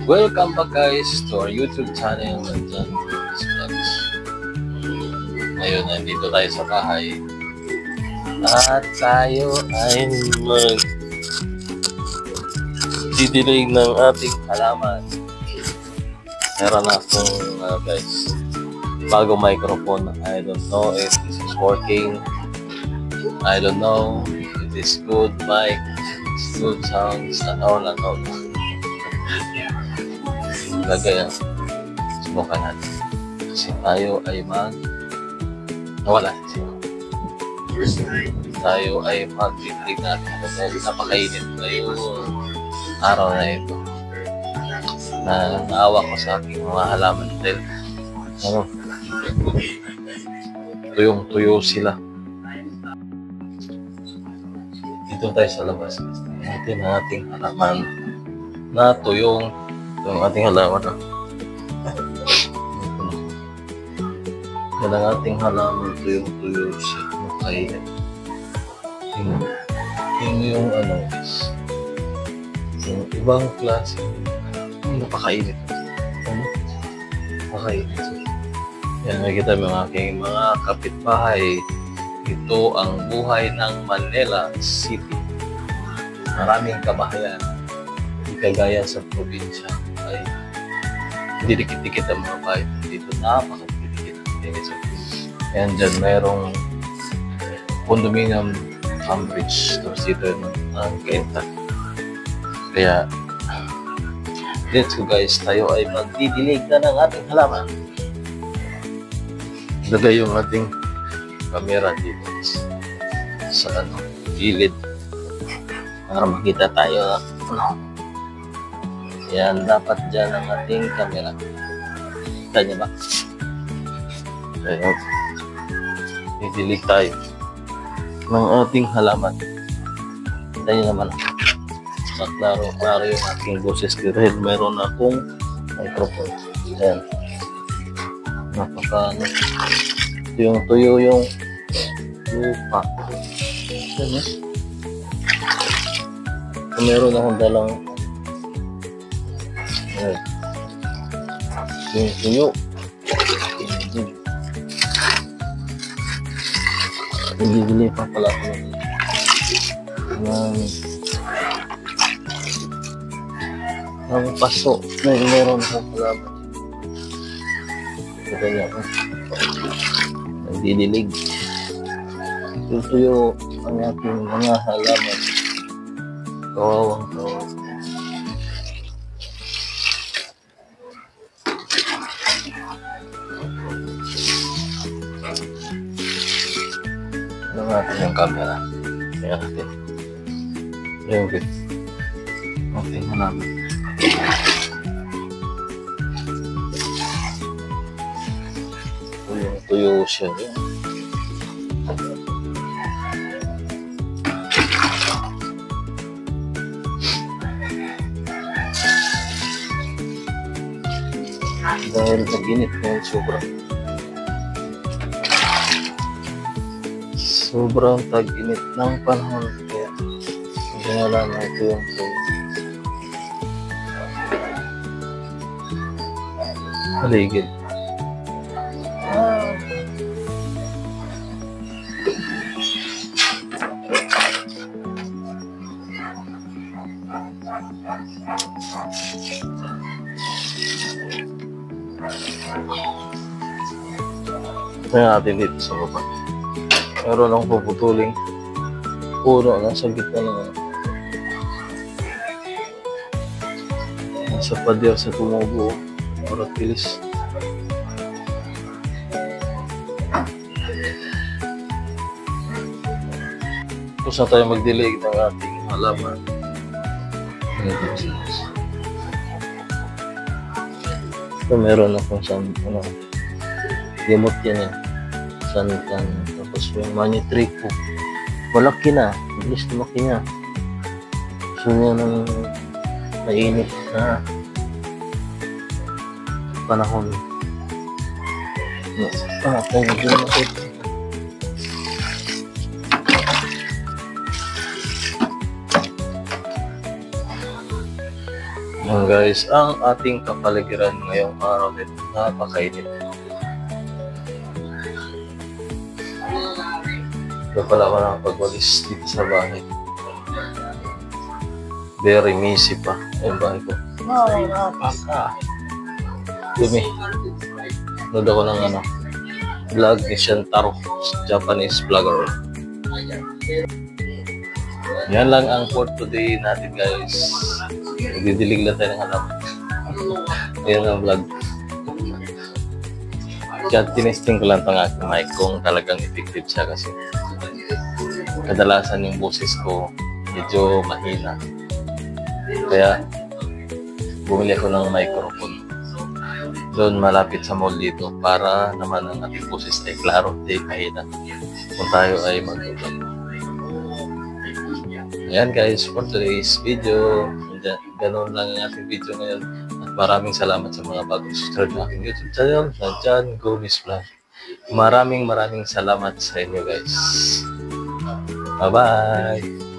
Welcome back guys to our YouTube channel and Vlogs. Ngayon nandito tayo sa bahay at tayo ay magdidilig ng ating halaman. Meron akong guys bagong microphone. I don't know if this is working. I don't know if it's good mic, it's good sounds and all. Lagay subukan natin kasi tayo ay nawala tayo ay mag-drink natin kasi napakainit ngayong araw na ito na naawa ko sa aking mga halaman dahil tuyong-tuyo sila. Dito tayo sa labas natin ang ating halaman na tuyong yung ating halaman yan ang ating halaman tuyong-tuyo siya makainit. Yung is yung ibang klase napakainit yan. Nakikita mo ang aking mga kapitbahay. Ito ang buhay ng Manila City. Maraming kabahayan, hindi kagaya sa probinsya ay hindi dikit-dikit ang mga bahay dito, napakadikit. Ayan dyan mayroong condominium Cambridge, tapos dito ng Kentucky. Kaya let's go guys, tayo ay magdidilig na ng ating halaman. Lagay yung ating camera dito sa gilid para makita tayo. Yan, dapat dyan ang ating camera. Kita niyo ba? Ayun. Didilig tayo ng ating halaman. Kita niyo naman. Klaro yung aking boses dahil meron akong microphone. Ayan. Tuyo yung lupa. Ayan. Meron akong dalang yung tuyo. Bibili pa pala ako ng paso na meron akong halaman. Ito niya ako. Nagdidilig. Tuyo ang ating mga halaman. Kawawang. Ano natin yung camera? Kaya natin. Yung good. Okay na namin. Tuyo siya. Dahil nag-init ngayon sobrang tag-init ng panahon, kaya ginala na ito yung paligid. Ito natin dito sa baba. Meron lang puputuling puno nasa gitna ng nasa pader sa tumubo oras pilis. Tapos na tayo magdilig ng ating halaman. Ito meron akong gamot yan santan. Tapos yung manitrico malaki na, bilis lumaki niya. Gusto niya ng mainit na panahon. Tayo mag-lumaki. Yan guys, ang ating kapaligiran ngayong araw nito, napakainit. Ito pala ako nakapagwalis dito sa bahay. Very messy pa yung bahay ko. Napaka dumi. Nood ako ng vlog ni Shantaro, Japanese vlogger. Yan lang ang for today natin guys. Nagdidilig lang tayo ng halaman. Yan ang vlog. Kaya tinesting ko lang itong aking mic kung talagang effective siya kasi kadalasan yung boses ko medyo mahina. Kaya bumili ako ng microphone doon malapit sa mall dito para naman ang ating boses ay klaro, di mahina kung tayo ay mag-vlog. Ayan guys, for today's video, ganoon lang ang ating video ngayon. At maraming salamat sa mga bagong subscribe na aking YouTube channel na John Gomez Vlog. Maraming salamat sa inyo guys. Bye-bye!